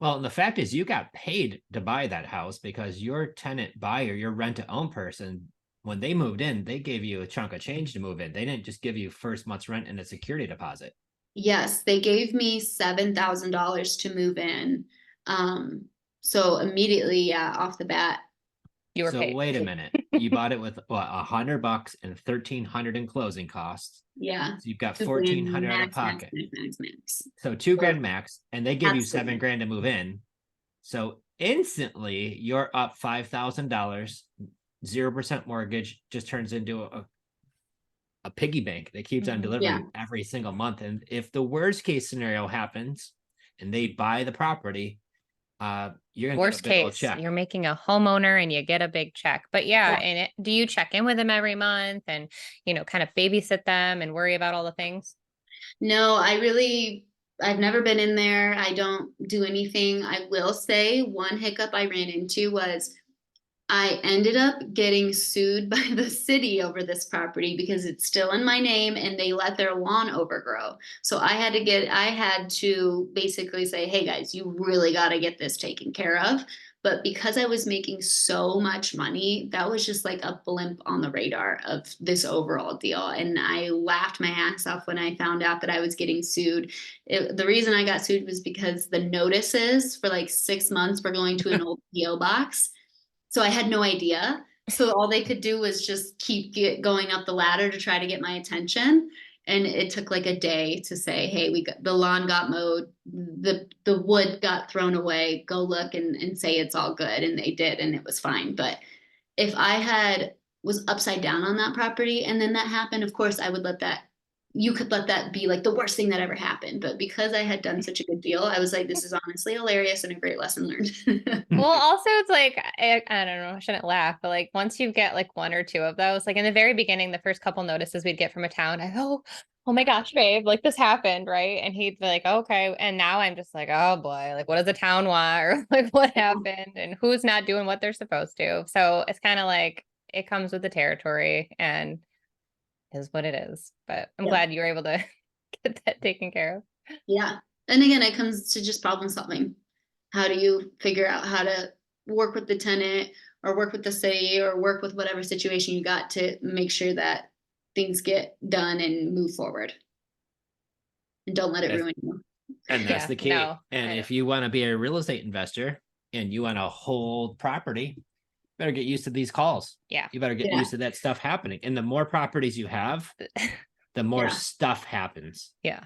Well, and the fact is you got paid to buy that house because your tenant buyer, your rent to own person, when they moved in, they gave you a chunk of change to move in. They didn't just give you first month's rent and a security deposit. Yes, they gave me $7,000 to move in. So immediately, yeah, off the bat. You were So paid. wait a minute. You bought it with what, $100 and 1,300 in closing costs. Yeah. So you've got 2 grand 1,400 out of max, max, pocket. max, max. So 2 grand max, and they give you Absolutely. 7 grand to move in. So instantly you're up $5,000. 0% mortgage just turns into a piggy bank that keeps on delivering every single month. And if the worst case scenario happens and they buy the property, you're gonna Worst get a big old case, check. you're making a homeowner and you get a big check. But yeah, and do you check in with them every month and, kind of babysit them and worry about all the things? No, I've never been in there. I don't do anything. I will say one hiccup I ran into was I ended up getting sued by the city over this property because it's still in my name and they let their lawn overgrow. So I had to basically say, hey guys, you really got to get this taken care of. But because I was making so much money, that was just like a blimp on the radar of this overall deal. And I laughed my ass off when I found out that I was getting sued. The reason I got sued was because the notices for like 6 months were going to an old PO box. So I had no idea. So all they could do was just keep going up the ladder to try to get my attention. And it took like a day to say, hey, the lawn got mowed, the wood got thrown away, go look and say it's all good. And they did, and it was fine. But if I was upside down on that property and then that happened, of course I would you could let that be like the worst thing that ever happened. But because I had done such a good deal, I was like, this is honestly hilarious and a great lesson learned. Well, also it's like, I don't know, I shouldn't laugh, but like once you get like 1 or 2 of those, like in the very beginning, the first couple notices we'd get from a town, oh my gosh, babe, like this happened, right? And he'd be like, okay. And now I'm just like, oh boy, like what does the town want? Or like what happened and who's not doing what they're supposed to? So it's kind of like it comes with the territory and is what it is. But I'm glad you were able to get that taken care of. Yeah. And again, it comes to just problem solving. How do you figure out how to work with the tenant or work with the city or work with whatever situation you got to make sure that things get done and move forward? And don't let it ruin you. And that's the key. No, and if you want to be a real estate investor and you want to hold property, better get used to these calls. Yeah. You better get used to that stuff happening. And the more properties you have, the more stuff happens. Yeah.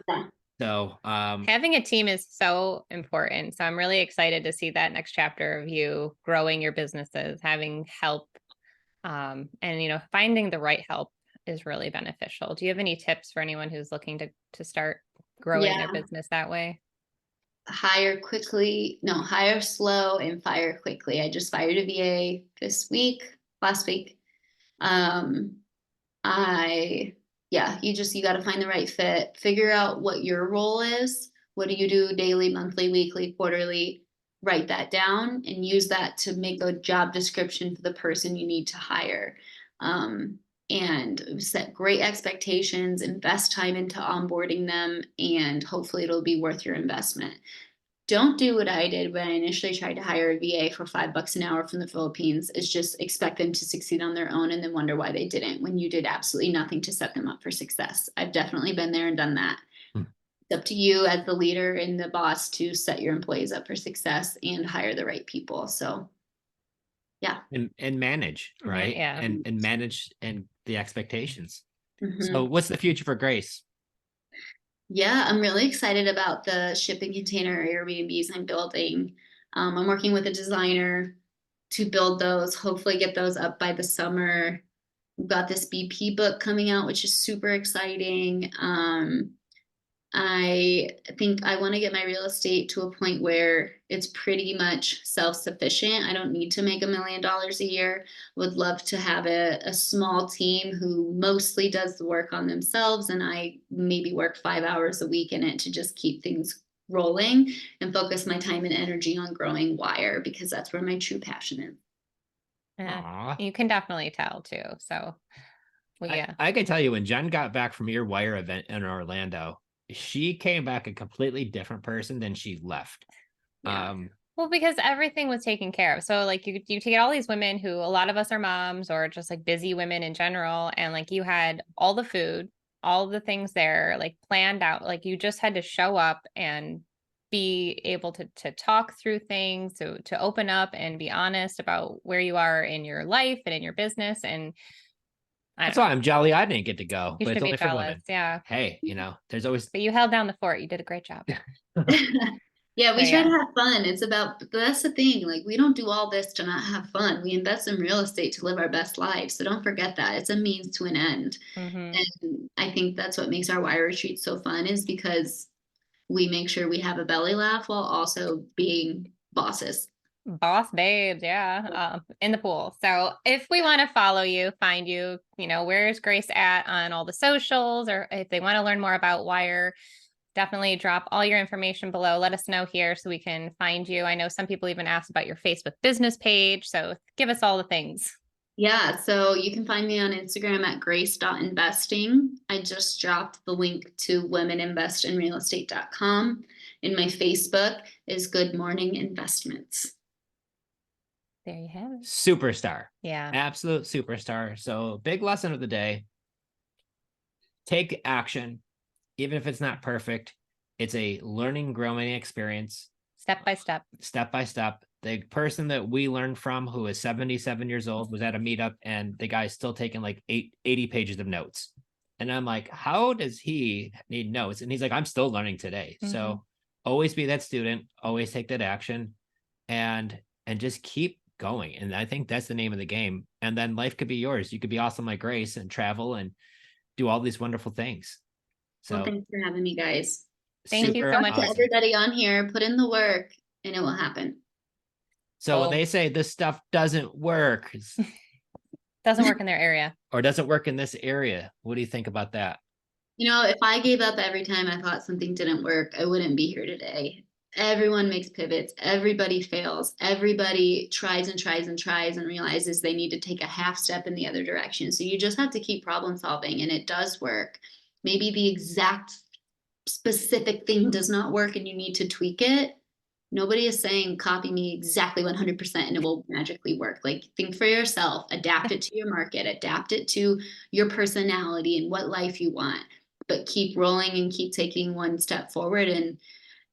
So having a team is so important. So I'm really excited to see that next chapter of you growing your businesses, having help, and finding the right help is really beneficial. Do you have any tips for anyone who's looking to start growing their business that way? Hire slow and fire quickly. I just fired a VA last week. You got to find the right fit, figure out what your role is, What do you do daily, monthly, weekly, quarterly? Write that down and use that to make a job description for the person you need to hire. And set great expectations, invest time into onboarding them, and hopefully it'll be worth your investment. Don't do what I did when I initially tried to hire a VA for $5 an hour from the Philippines, is just expect them to succeed on their own and then wonder why they didn't when you did absolutely nothing to set them up for success. I've definitely been there and done that. It's up to you as the leader and the boss to set your employees up for success and hire the right people. So yeah. And manage, right? Yeah. And manage and the expectations. Mhm. So what's the future for Grace? Yeah, I'm really excited about the shipping container Airbnbs I'm building. I'm working with a designer to build those, hopefully get those up by the summer. We've got this BP book coming out, which is super exciting. I think I want to get my real estate to a point where it's pretty much self-sufficient. I don't need to make $1 million a year. Would love to have a small team who mostly does the work on themselves, and I maybe work 5 hours a week in it to just keep things rolling and focus my time and energy on growing Wire, because that's where my true passion is. Yeah. Aw. You can definitely tell too. So well, yeah. I can tell you, when Jenn got back from your Wire event in Orlando, she came back a completely different person than she left. Yeah. Well, because everything was taken care of. So like you take all these women who a lot of us are moms or just like busy women in general. And like you had all the food, all the things there, like planned out, like you just had to show up and be able to talk through things, to open up and be honest about where you are in your life and in your business. And That's why I'm jolly I didn't get to go, you but should it's be only for jealous. women. Yeah. Hey, there's always. But you held down the fort. You did a great job. Yeah, we But try to yeah. have fun. That's the thing. Like, we don't do all this to not have fun. We invest in real estate to live our best lives. So don't forget that it's a means to an end. Mhm. And I think that's what makes our Wire retreat so fun, is because we make sure we have a belly laugh while also being bosses. Boss babes, yeah, in the pool. So if we want to follow you, find you, where's Grace at on all the socials, or if they want to learn more about Wire, definitely drop all your information below. Let us know here so we can find you. I know some people even asked about your Facebook business page, so give us all the things. Yeah, so you can find me on Instagram at grace.investing. I just dropped the link to womeninvestinrealestate.com. And my Facebook is Good Morning Investments. There you have it. Superstar. Yeah. Absolute superstar. So big lesson of the day. Take action. Even if it's not perfect, it's a learning, growing experience. Step by step. Step by step. The person that we learned from, who is 77 years old, was at a meetup, and the guy's still taking like 80 pages of notes. And I'm like, how does he need notes? And he's like, I'm still learning today. Mhm. So always be that student, always take that action, and just keep going. And I think that's the name of the game. And then life could be yours. You could be awesome like Grace and travel and do all these wonderful things. So Well, thanks for having me, guys. Thank you so much. To everybody on here, put in the work and it will happen. So when they say this stuff doesn't work, doesn't work in their area, or doesn't work in this area, what do you think about that? If I gave up every time I thought something didn't work, I wouldn't be here today. Everyone makes pivots. Everybody fails. Everybody tries and tries and tries and realizes they need to take a half step in the other direction. So you just have to keep problem solving, and it does work. Maybe the exact specific thing does not work and you need to tweak it. Nobody is saying copy me exactly 100% and it will magically work. Like, think for yourself, adapt it to your market, adapt it to your personality and what life you want, but keep rolling and keep taking one step forward. And,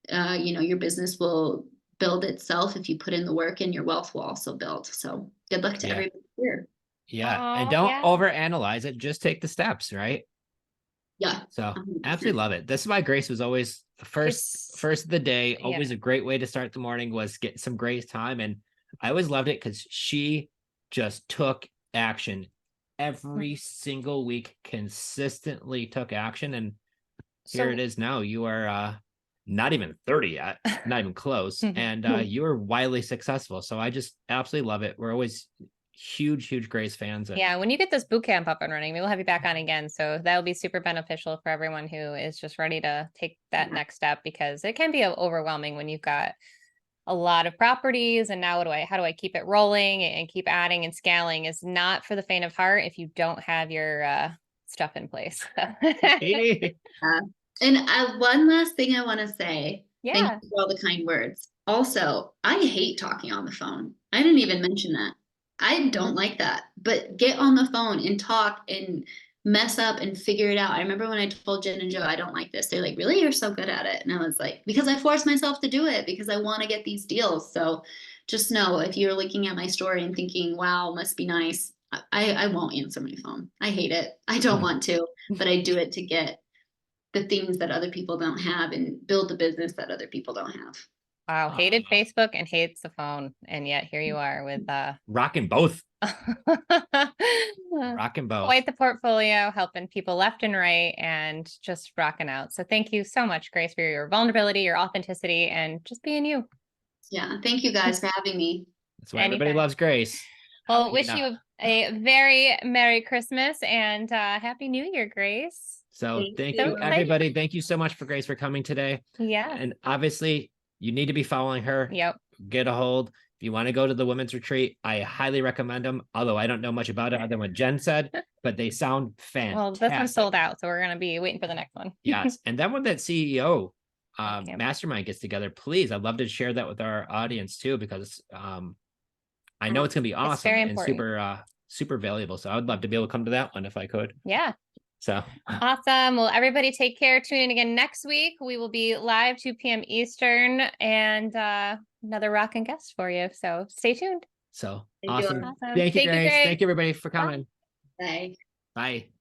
your business will build itself if you put in the work, and your wealth will also build. So good luck to everybody here. Yeah. And don't overanalyze it. Just take the steps, right? Yeah. So 100%. absolutely love it. This is why Grace was always the first of the day. Always a great way to start the morning was get some Grace time. And I always loved it because she just took action every single week, consistently took action. And here it is now. You are not even 30 yet, not even close. And you are wildly successful. So I just absolutely love it. We're always, huge Grace fans. And Yeah, when you get this boot camp up and running, we will have you back on again. So that'll be super beneficial for everyone who is just ready to take that next step, because it can be overwhelming when you've got a lot of properties and now how do I keep it rolling and keep adding and scaling is not for the faint of heart if you don't have your stuff in place. Hey. And one last thing I want to say. Thank Yeah. you for all the kind words. Also, I hate talking on the phone. I didn't even mention that. I don't like that. But get on the phone and talk and mess up and figure it out. I remember when I told Jen and Joe, I don't like this. They're like, really? You're so good at it. And I was like, because I forced myself to do it because I want to get these deals. So just know if you're looking at my story and thinking, wow, must be nice, I won't answer my phone. I hate it. I don't want to, but I do it to get the things that other people don't have and build the business that other people don't have. Wow, hated Facebook and hates the phone. And yet here you are with rocking both. Rocking both. Quite the portfolio, helping people left and right and just rocking out. So thank you so much, Grace, for your vulnerability, your authenticity, and just being you. Yeah. Thank you guys for having me. That's why everybody loves Grace. Well, wish you a very Merry Christmas and Happy New Year, Grace. So thank you, everybody. Thank you so much for Grace for coming today. Yeah. And obviously, you need to be following her. Yep. Get a hold. If you want to go to the women's retreat, I highly recommend them. Although I don't know much about it other than what Jen said, but they sound fantastic. Well, this one's sold out, so we're going to be waiting for the next one. Yes. And then when that CEO mastermind gets together, please, I'd love to share that with our audience too, because I know it's going to be awesome and super valuable. So I would love to be able to come to that one if I could. Yeah. So awesome. Well, everybody take care. Tune in again next week. We will be live 2 p.m. Eastern and another rocking guest for you. So stay tuned. So Thank awesome. you. Thank you, Grace. Thank you, everybody, for coming. Bye. Bye.